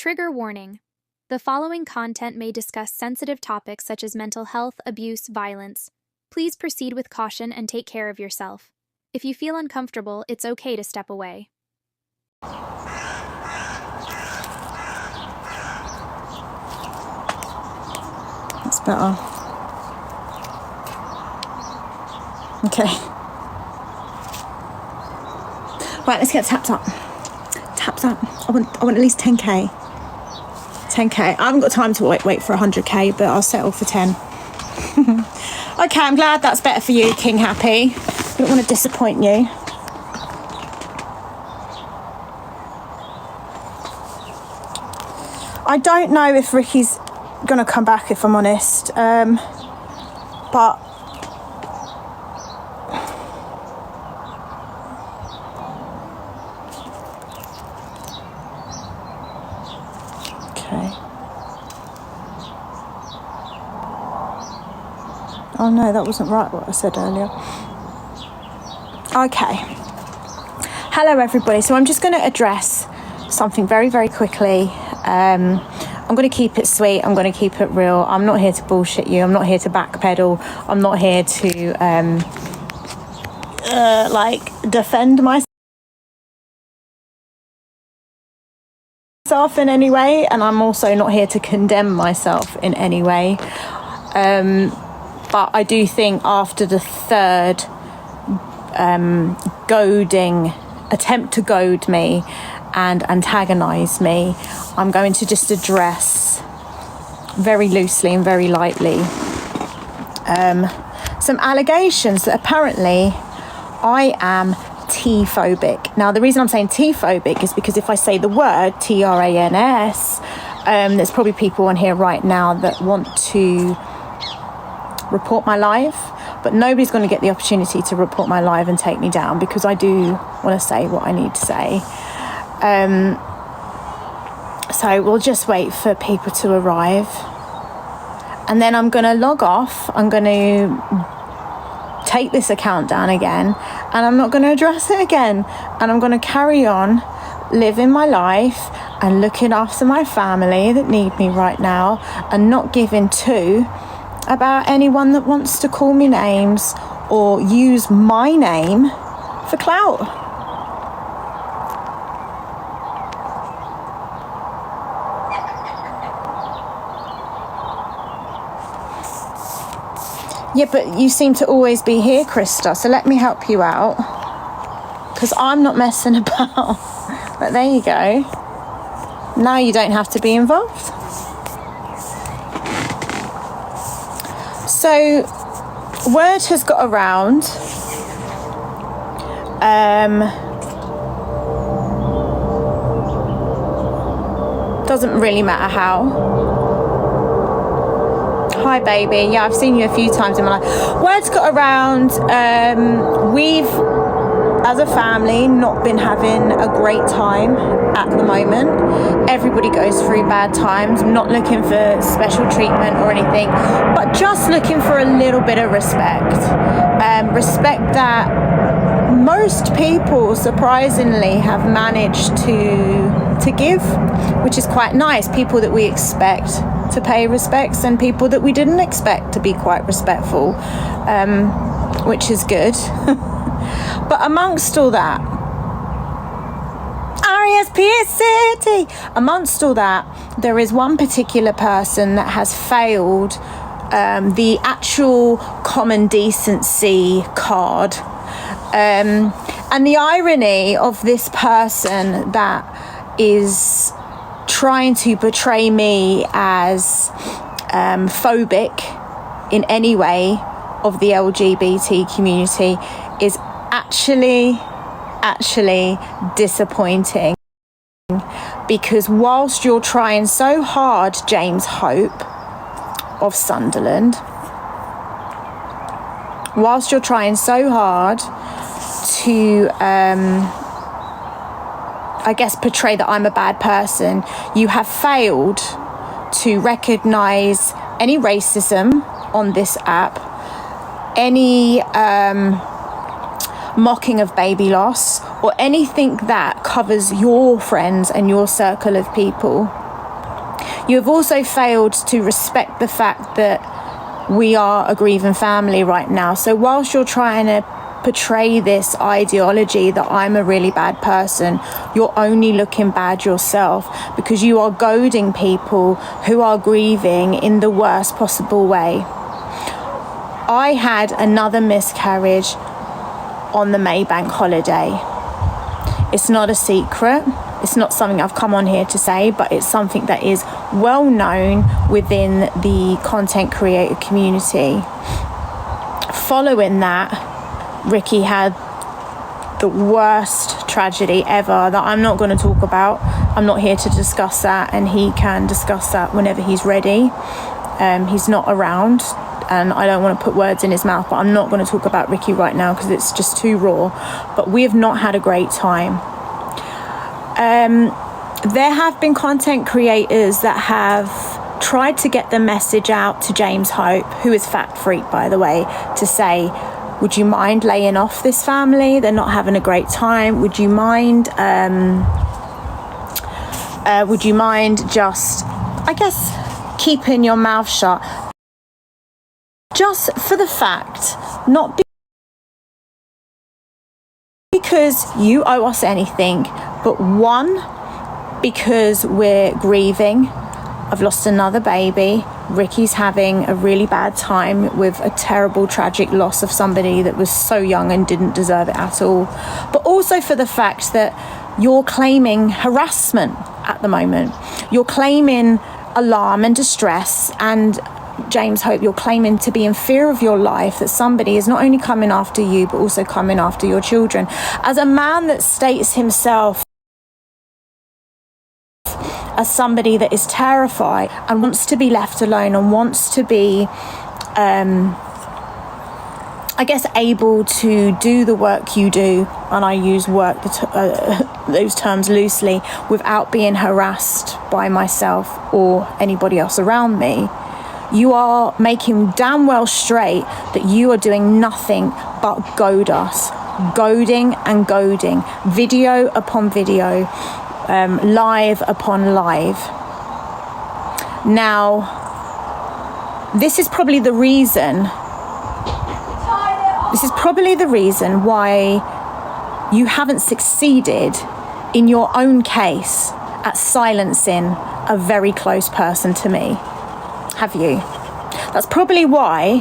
Trigger warning. The following content may discuss sensitive topics such as mental health, abuse, violence. Please proceed with caution and take care of yourself. If you feel uncomfortable, it's okay to step away. That's better. Okay. Right, let's get taps up. Taps up. I want at least 10k. 10k. I haven't got time to wait for 100k, but I'll settle for 10. Okay, I'm glad that's better for you, King Happy. I don't want to disappoint you. I don't know if Ricky's gonna come back, if I'm honest, but okay. Oh no, that wasn't right what I said earlier. Okay. Hello everybody. So I'm just going to address something very, very quickly. I'm going to keep it sweet. I'm going to keep it real. I'm not here to bullshit you. I'm not here to backpedal. I'm not here to defend myself in any way, and I'm also not here to condemn myself in any way. But I do think after the third goading attempt to goad me and antagonise me, I'm going to just address very loosely and very lightly some allegations that apparently I am T-phobic. Now, the reason I'm saying T-phobic is because if I say the word Trans, there's probably people on here right now that want to report my live, but nobody's going to get the opportunity to report my live and take me down, because I do want to say what I need to say. So we'll just wait for people to arrive, and then I'm going to log off. I'm going to take this account down again, and I'm not going to address it again, and I'm going to carry on living my life and looking after my family that need me right now, and not giving two about anyone that wants to call me names or use my name for clout. Yeah, but you seem to always be here, Krista, so let me help you out, because I'm not messing about. But there you go. Now you don't have to be involved. So, word has got around, doesn't really matter how. Hi baby, yeah, I've seen you a few times in my life. Word's got around, we've, as a family, not been having a great time at the moment. Everybody goes through bad times. I'm not looking for special treatment or anything, but just looking for a little bit of respect. Respect that most people, surprisingly, have managed to give, which is quite nice. People that we expect to pay respects, and people that we didn't expect to be quite respectful, which is good. But amongst all that, R-E-S-P-S-C-T, amongst all that, there is one particular person that has failed the actual common decency card. And the irony of this person that is trying to portray me as phobic in any way of the LGBT community is actually disappointing, because whilst you're trying so hard, James Hope of Sunderland, whilst you're trying so hard to I guess portray that I'm a bad person, you have failed to recognise any racism on this app, any mocking of baby loss, or anything that covers your friends and your circle of people. You have also failed to respect the fact that we are a grieving family right now. So whilst you're trying to portray this ideology that I'm a really bad person, you're only looking bad yourself, because you are goading people who are grieving in the worst possible way. I had another miscarriage on the Maybank holiday. It's not a secret. It's not something I've come on here to say, but it's something that is well known within the content creator community. Following that, Ricky had the worst tragedy ever that I'm not going to talk about. I'm not here to discuss that, and he can discuss that whenever he's ready. He's not around, and I don't want to put words in his mouth, but I'm not going to talk about Ricky right now because it's just too raw. But we have not had a great time. There have been content creators that have tried to get the message out to James Hope, who is Fat Freak, by the way, to say, would you mind laying off this family? They're not having a great time. Would you mind just, I guess, keeping your mouth shut? Just for the fact, not because you owe us anything, but one, because we're grieving. I've lost another baby. Ricky's having a really bad time with a terrible, tragic loss of somebody that was so young and didn't deserve it at all. But also for the fact that you're claiming harassment at the moment. You're claiming alarm and distress, and James Hope, you're claiming to be in fear of your life, that somebody is not only coming after you, but also coming after your children. As a man that states himself as somebody that is terrified and wants to be left alone and wants to be, I guess, able to do the work you do, and I use work, those terms loosely, without being harassed by myself or anybody else around me, you are making damn well straight that you are doing nothing but goad us. Goading and goading. Video upon video. Live upon live. Now, this is probably the reason why you haven't succeeded in your own case at silencing a very close person to me. Have you? That's probably why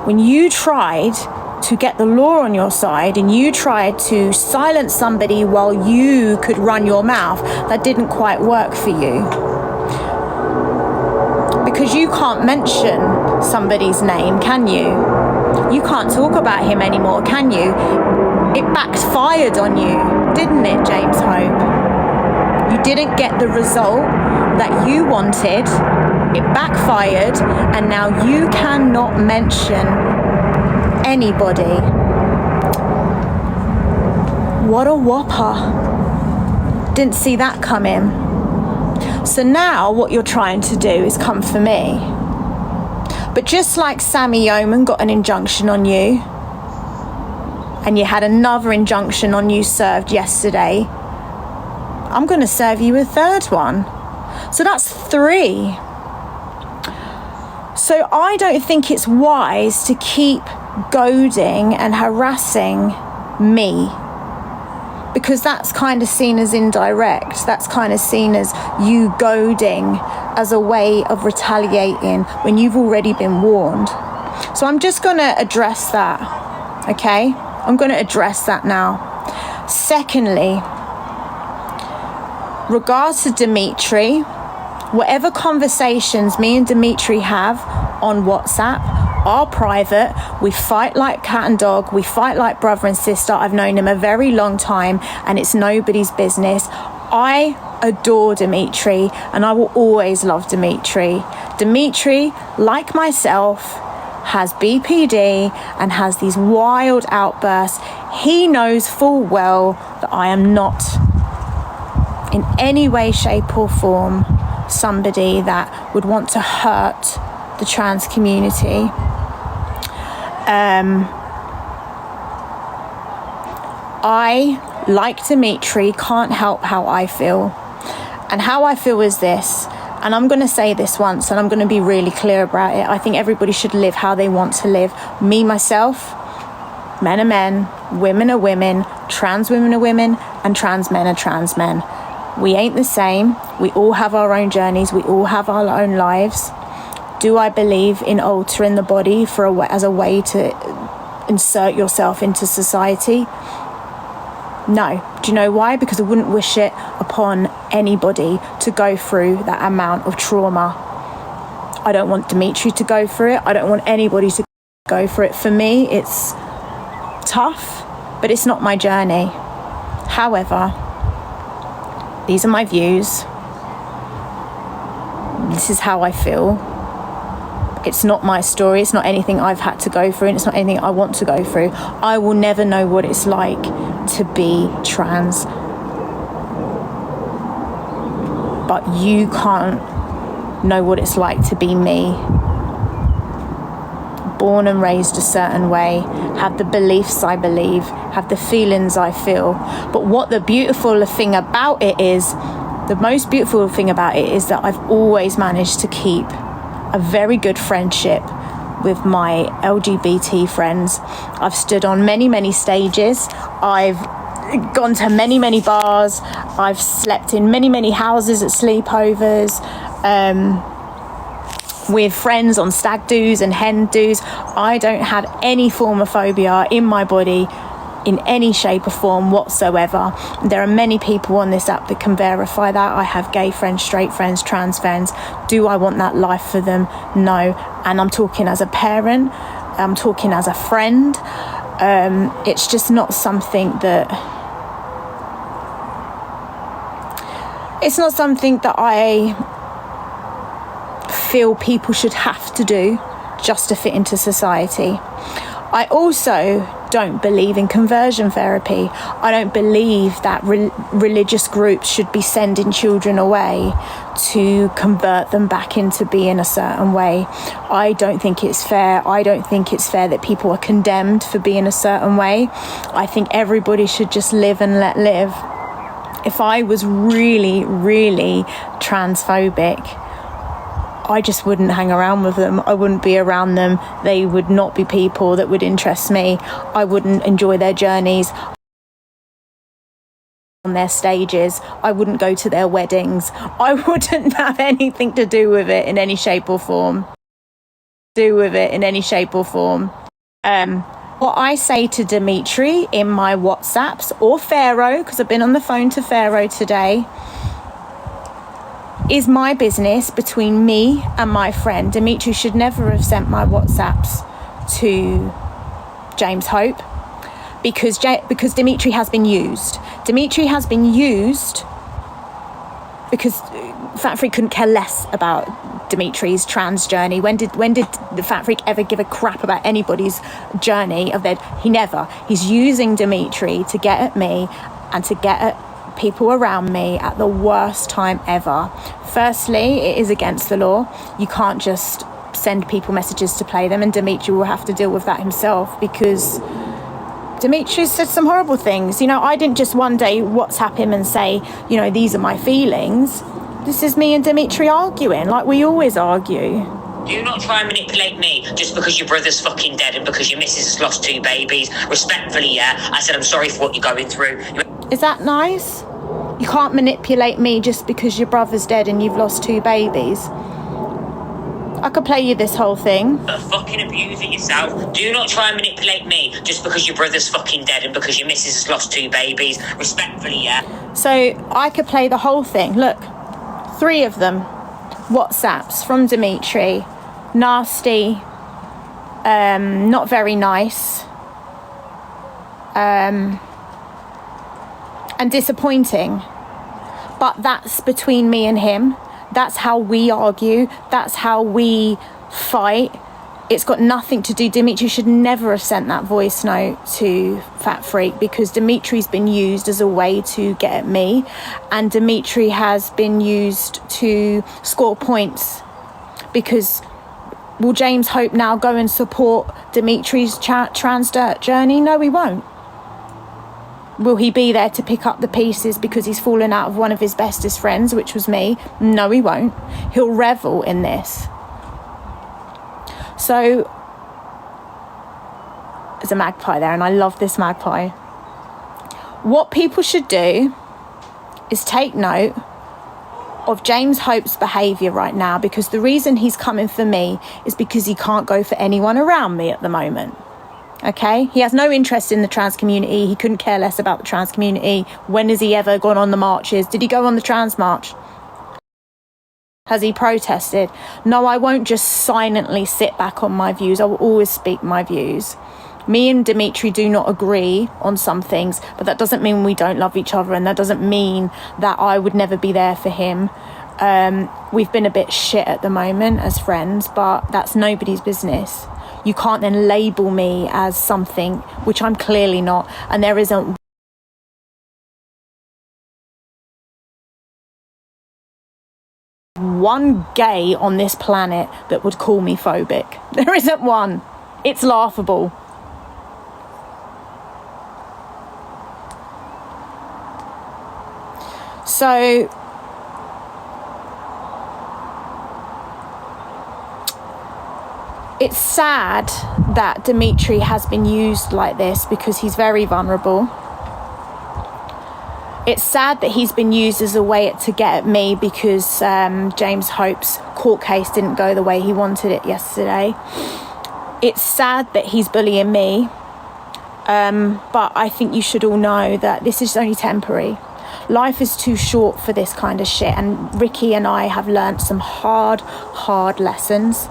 when you tried to get the law on your side and you tried to silence somebody while you could run your mouth, that didn't quite work for you. Because you can't mention somebody's name, can you? You can't talk about him anymore, can you? It backfired on you, didn't it, James Hope? You didn't get the result that you wanted. It backfired, and now you cannot mention anybody. What a whopper. Didn't see that coming. So now what you're trying to do is come for me. But just like Sammy Yeoman got an injunction on you, and you had another injunction on you served yesterday, I'm going to serve you a third one. So that's 3. So I don't think it's wise to keep goading and harassing me, because that's kind of seen as indirect. That's kind of seen as you goading as a way of retaliating when you've already been warned. So I'm just going to address that, okay? I'm going to address that now. Secondly, regards to Dmitri, whatever conversations me and Dmitri have on WhatsApp are private. We fight like cat and dog. We fight like brother and sister. I've known him a very long time, and it's nobody's business. I adore Dmitri, and I will always love Dmitri. Dmitri, like myself, has BPD and has these wild outbursts. He knows full well that I am not in any way, shape or form somebody that would want to hurt the trans community. I, like Dmitri, can't help how I feel. And how I feel is this, and I'm going to say this once and I'm going to be really clear about it. I think everybody should live how they want to live. Me, myself, men are men, women are women, trans women are women, and trans men are trans men. We ain't the same. We all have our own journeys. We all have our own lives. Do I believe in altering the body as a way to insert yourself into society? No. Do you know why? Because I wouldn't wish it upon anybody to go through that amount of trauma. I don't want Dmitri to go through it. I don't want anybody to go through it. For me, it's tough, but it's not my journey. However, these are my views. This is how I feel. It's not my story. It's not anything I've had to go through, and it's not anything I want to go through. I will never know what it's like to be trans. But you can't know what it's like to be me. Born and raised a certain way, have the beliefs I believe, have the feelings I feel. But what the beautiful thing about it is, the most beautiful thing about it is that I've always managed to keep a very good friendship with my LGBT friends. I've stood on many, many stages. I've gone to many, many bars. I've slept in many, many houses at sleepovers. With friends on stag do's and hen do's. I don't have any form of phobia in my body in any shape or form whatsoever. There are many people on this app that can verify that. I have gay friends, straight friends, trans friends. Do I want that life for them? No. And I'm talking as a parent, I'm talking as a friend. It's just not something that I feel people should have to do just to fit into society. I also don't believe in conversion therapy. I don't believe that religious groups should be sending children away to convert them back into being a certain way. I don't think it's fair. I don't think it's fair that people are condemned for being a certain way. I think everybody should just live and let live. If I was really, really transphobic, I just wouldn't hang around with them. I wouldn't be around them. They would not be people that would interest me. I wouldn't enjoy their journeys on their stages. I wouldn't go to their weddings. I wouldn't have anything to do with it in any shape or form. What I say to Dmitri in my WhatsApps, or Pharaoh, because I've been on the phone to Pharaoh today, is my business between me and my friend. Dmitri should never have sent my WhatsApps to James Hope because Dmitri has been used. Dmitri has been used because Fat Freak couldn't care less about Dimitri's trans journey. When did the Fat Freak ever give a crap about anybody's journey of their? He never. He's using Dmitri to get at me and to get at people around me at the worst time ever. Firstly, it is against the law. You can't just send people messages to play them, and Dmitri will have to deal with that himself because Dmitri said some horrible things. I didn't just one day WhatsApp him and say, these are my feelings. This is me and Dmitri arguing like we always argue. Do not try and manipulate me just because your brother's fucking dead and because your missus has lost 2 babies. Respectfully, yeah, I said I'm sorry for what you're going through. Is that nice? You can't manipulate me just because your brother's dead and you've lost 2 babies. I could play you this whole thing. Fucking abuse it yourself. Do not try and manipulate me just because your brother's fucking dead and because your missus has lost 2 babies. Respectfully, yeah. So I could play the whole thing. Look, 3 of them. WhatsApps from Dmitri. Nasty. Not very nice. And disappointing. But that's between me and him. That's how we argue. That's how we fight. It's got nothing to do. Dmitri should never have sent that voice note to Fat Freak because Dimitri's been used as a way to get at me, and Dmitri has been used to score points because will James Hope now go and support Dimitri's trans journey? No, he won't. Will he be there to pick up the pieces because he's fallen out of one of his bestest friends, which was me? No, he won't. He'll revel in this. So, there's a magpie there, and I love this magpie. What people should do is take note of James Hope's behaviour right now, because the reason he's coming for me is because he can't go for anyone around me at the moment. Okay, he has no interest in the trans community. He couldn't care less about the trans community. When has he ever gone on the marches? Did he go on the trans march? Has he protested? No, I won't just silently sit back on my views. I will always speak my views. Me and Dmitri do not agree on some things, but that doesn't mean we don't love each other, and that doesn't mean that I would never be there for him. We've been a bit shit at the moment as friends, but that's nobody's business. You can't then label me as something which I'm clearly not, and there isn't one gay on this planet that would call me phobic. There isn't one. It's laughable. So it's sad that Dmitri has been used like this because he's very vulnerable. It's sad that he's been used as a way to get at me because James Hope's court case didn't go the way he wanted it yesterday. It's sad that he's bullying me, but I think you should all know that this is only temporary. Life is too short for this kind of shit, and Ricky and I have learnt some hard lessons.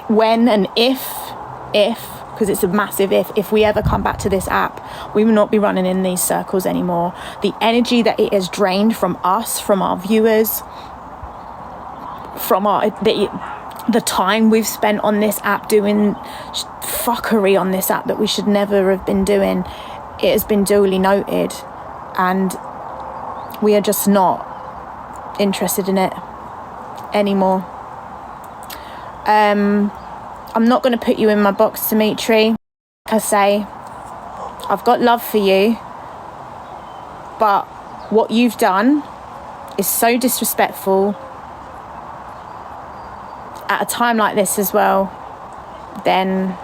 When and if, because it's a massive if we ever come back to this app, we will not be running in these circles anymore. The energy that it has drained from us, from our viewers, from the time we've spent on this app doing fuckery on this app that we should never have been doing, it has been duly noted, and we are just not interested in it anymore. I'm not going to put you in my box, Dmitri. Like I say, I've got love for you, but what you've done is so disrespectful at a time like this as well. Then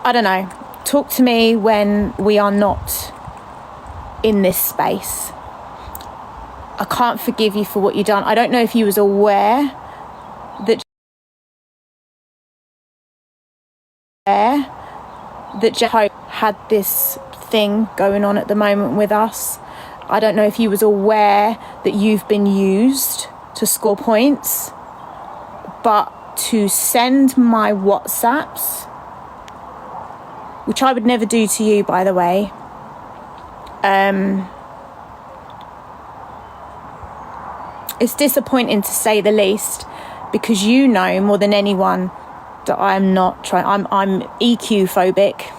I don't know, talk to me when we are not in this space. I can't forgive you for what you've done. I don't know if you was aware that Hope had this thing going on at the moment with us. I don't know if you was aware that you've been used to score points, but to send my WhatsApps, which I would never do to you, by the way, it's disappointing to say the least, because you know more than anyone that I'm not trying. I'm EQ phobic.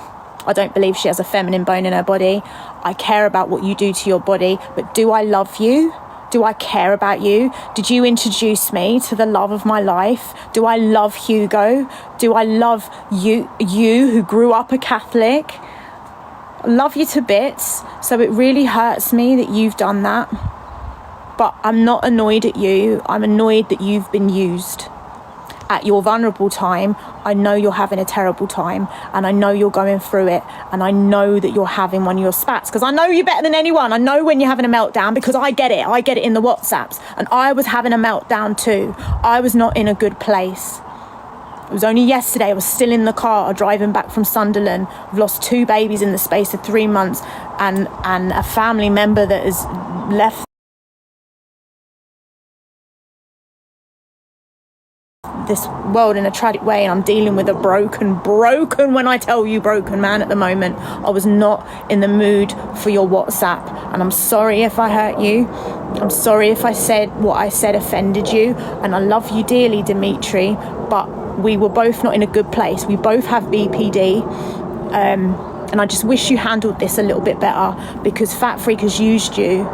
I don't believe she has a feminine bone in her body. I care about what you do to your body, but do I love you? Do I care about you? Did you introduce me to the love of my life? Do I love Hugo? Do I love you who grew up a Catholic? I love you to bits, so it really hurts me that you've done that. But I'm not annoyed at you. I'm annoyed that you've been used. At your vulnerable time, I know you're having a terrible time, and I know you're going through it, and I know that you're having one of your spats, because I know you better than anyone. I know when you're having a meltdown, because I get it in the WhatsApps, and I was having a meltdown too. I was not in a good place. It was only yesterday, I was still in the car driving back from Sunderland. I've lost 2 babies in the space of 3 months, and a family member that has left this world in a tragic way, and I'm dealing with a broken, when I tell you broken man at the moment. I was not in the mood for your WhatsApp, and I'm sorry if I hurt you. I'm sorry if I said what I said offended you, and I love you dearly, Dmitri, but we were both not in a good place. We both have BPD, and I just wish you handled this a little bit better, because Fat Freak has used you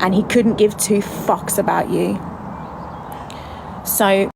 and he couldn't give 2 fucks about you. So